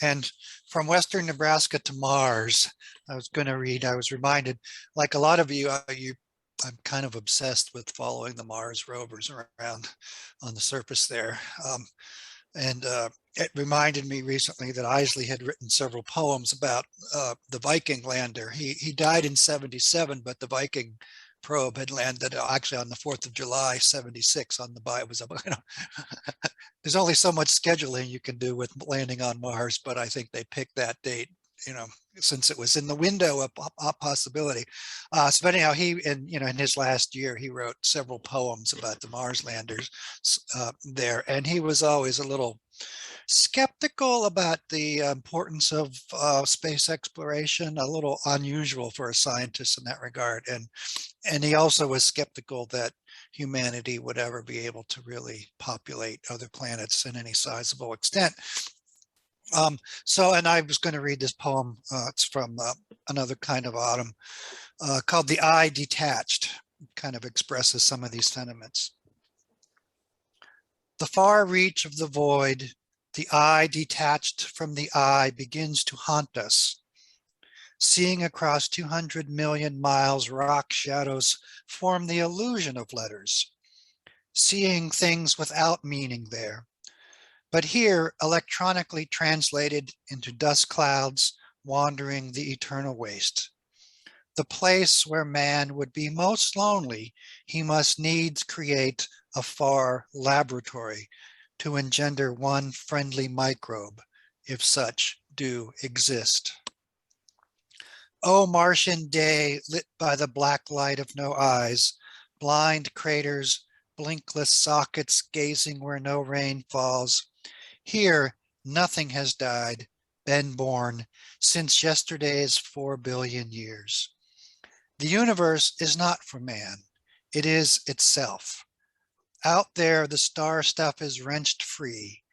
And from Western Nebraska to Mars, I was reminded, like a lot of you, I'm kind of obsessed with following the Mars rovers around on the surface there. And it reminded me recently that Eiseley had written several poems about the Viking lander. He died in 77, but the Viking probe had landed actually on the 4th of July, 76 on the, it was, there's only so much scheduling you can do with landing on Mars, but I think they picked that date, since it was in the window of possibility. So anyhow, in his last year, he wrote several poems about the Mars landers there, and he was always a little skeptical about the importance of space exploration, a little unusual for a scientist in that regard. And he also was skeptical that humanity would ever be able to really populate other planets in any sizable extent. And I was going to read this poem. It's from Another Kind of Autumn, called The Eye Detached. It kind of expresses some of these sentiments. The far reach of the void, the eye detached from the eye, begins to haunt us. Seeing across 200 million miles, rock shadows form the illusion of letters. Seeing things without meaning there. But here, electronically translated into dust clouds, wandering the eternal waste. The place where man would be most lonely, he must needs create a far laboratory to engender one friendly microbe, if such do exist. O Martian day, lit by the black light of no eyes, blind craters, blinkless sockets gazing where no rain falls. Here, nothing has died, been born, since yesterday's 4 billion years. The universe is not for man, it is itself. Out there, the star stuff is wrenched free.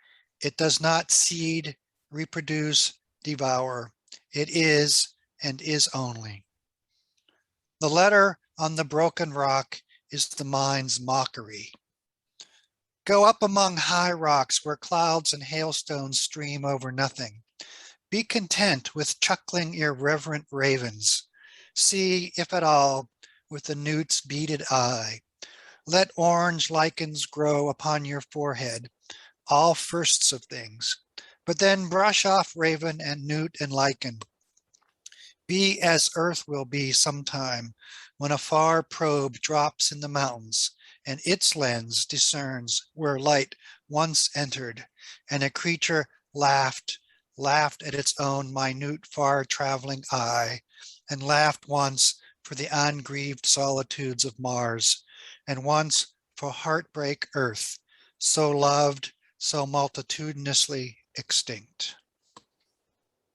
It does not seed, reproduce, devour. It is and is only. The letter on the broken rock is the mind's mockery. Go up among high rocks where clouds and hailstones stream over nothing. Be content with chuckling irreverent ravens. See, if at all, with the newt's beaded eye. Let orange lichens grow upon your forehead, all firsts of things. But then brush off raven and newt and lichen. Be as earth will be sometime when a far probe drops in the mountains and its lens discerns where light once entered, and a creature laughed at its own minute far-traveling eye, and laughed once for the ungrieved solitudes of Mars, and once for heartbreak Earth, so loved, so multitudinously extinct.